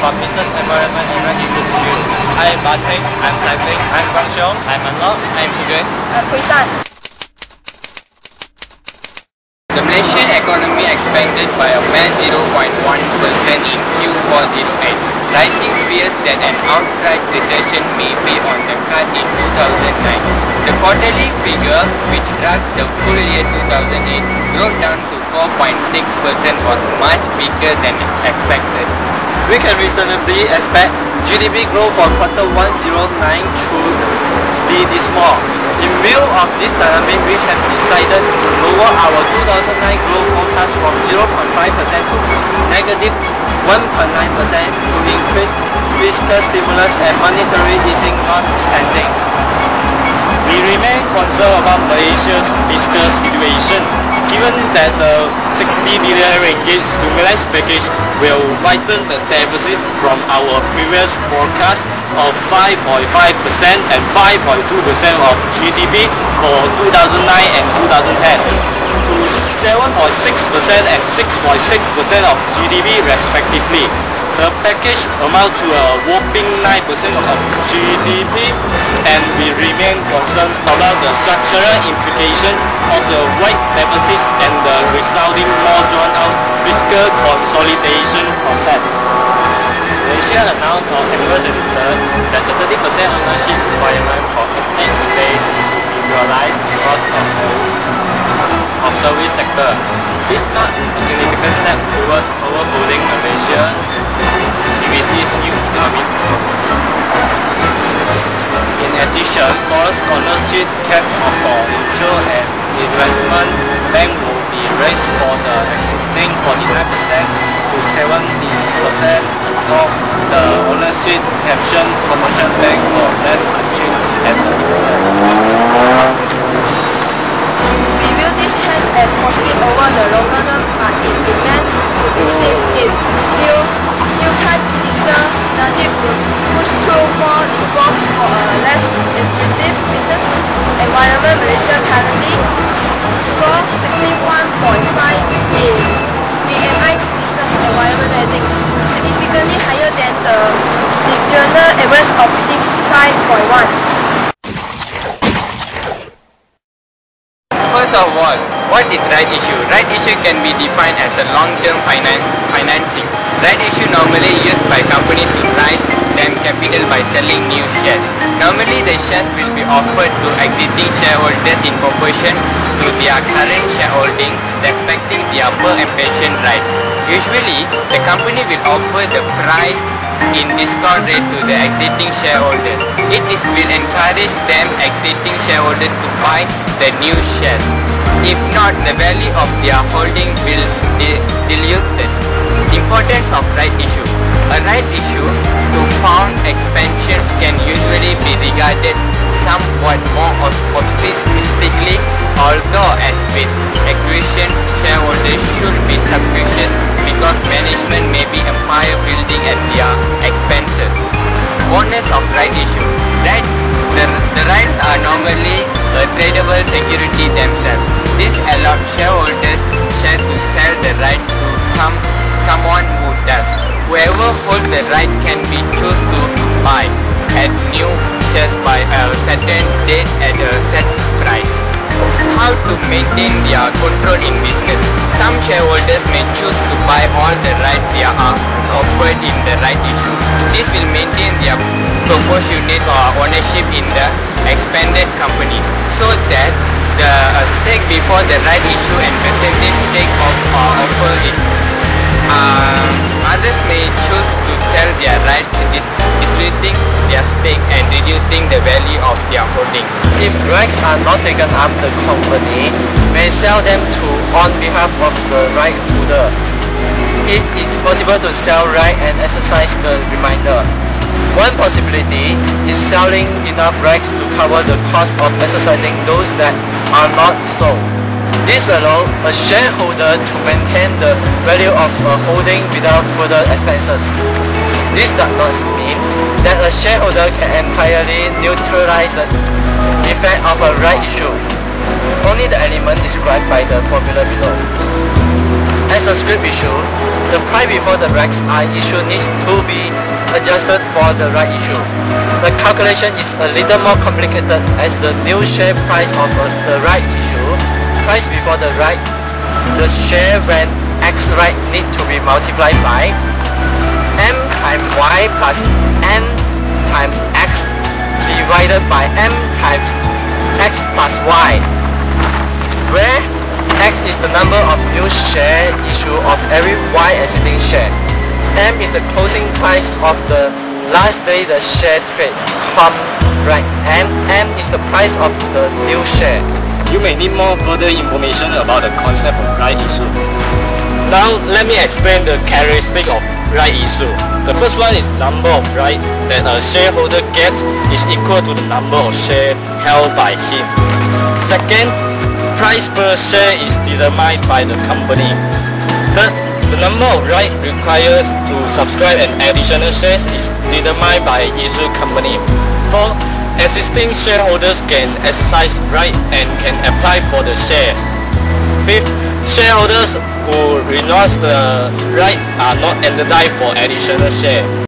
from Business Environment and Right Institute. I'm Bartek. I'm Cycling. I'm Guang Xiong. I'm Anlok. I'm Sugan. Hui San. The Malaysian economy expanded by a mere 0.1% in Q408, rising fears that an outright recession may be on the card in 2009. The quarterly figure, which dragged the full year 2008, broke down to 4.6%, was much weaker than expected. We can reasonably expect GDP growth for quarter 109 to be this small. In view of this dynamic, we have decided to lower our 2009 growth forecast from 0.5% to negative 1.9% to increase fiscal stimulus and monetary easing notwithstanding. We remain concerned about Malaysia's fiscal situation, given that the 60 billion ringgit stimulus package will widen the deficit from our previous forecast of 5.5% and 5.2% of GDP for 2009 and 2010 to 7.6% and 6.6% of GDP respectively. The package amounts to a whopping 9% of GDP, and we remain concerned about the structural implication of the wide deficits and the resulting more drawn-out fiscal consolidation process. Malaysia announced on April 23rd that the 30% ownership requirement for ethnic base is liberalized across the whole of service sector. This is not a significant step towards overruling Malaysia's divisive new economic policy. In addition, forest ownership cap for insurance and investment bank will be raised for the existing 49% to 70% of the ownership caption commercial bank or left unchanged at 30%. We view this change as positive over the longer term, but it remains to be seen if new Prime Minister Najib would push through more reforms for a less restrictive business environment. Malaysia currently scores 61.5 in BMI's business environment ratings, significantly higher than the regional average of 55.1. First of all, what is right issue? Right issue can be defined as a long-term financing. Right issue normally used by companies to raise them capital by selling new shares. Normally, the shares will be offered to existing shareholders in proportion to their current shareholding, respecting their per and pension rights. Usually, the company will offer the price in discount rate to the existing shareholders. It will encourage them existing shareholders to buy the new shares. If not, the value of their holding will be diluted. Importance of right issue. A right issue to fund expansions can usually be regarded somewhat more optimistically, although as with acquisitions, shareholders should be suspicious because management may be empire building at their expenses. Bonus of right issue. The rights are normally a tradable security themselves. This allows shareholders to sell the rights to someone who does. Whoever holds the right can be choose to buy at new shares by a certain date at a set price. How to maintain their control in business? Some shareholders may choose to buy all the rights they are offered in the right issue. This will maintain their proportionate ownership in the expanded company, so that the stake before the right issue and percentage stake of offer it. Others may choose to sell their rights, diluting their stake and reducing the value of their holdings. If rights are not taken up, the company may sell them on behalf of the right holder. It is possible to sell right and exercise the remainder. One possibility is selling enough rights to cover the cost of exercising those that are not sold. This allows a shareholder to maintain the value of a holding without further expenses. This does not mean that a shareholder can entirely neutralize the effect of a right issue. Only the element described by the formula below. as a script issue, the price before the rights are issued needs to be adjusted for the right issue. The calculation is a little more complicated as the new share price of the right issue, price before the right, the share when X right need to be multiplied by M times Y plus N times X divided by M times X plus Y, where X is the number of new share issue of every Y existing share. M is the closing price of the last day the share trade from right, and M is the price of the new share. You may need more further information about the concept of right issue. Now let me explain the characteristic of right issue. The first one is number of right that a shareholder gets is equal to the number of shares held by him. Second, price per share is determined by the company. Third, the number of right requires to subscribe an additional shares is determined by issue company. Fourth, existing shareholders can exercise right and can apply for the share. Fifth, shareholders who renounce the right are not entitled for additional share.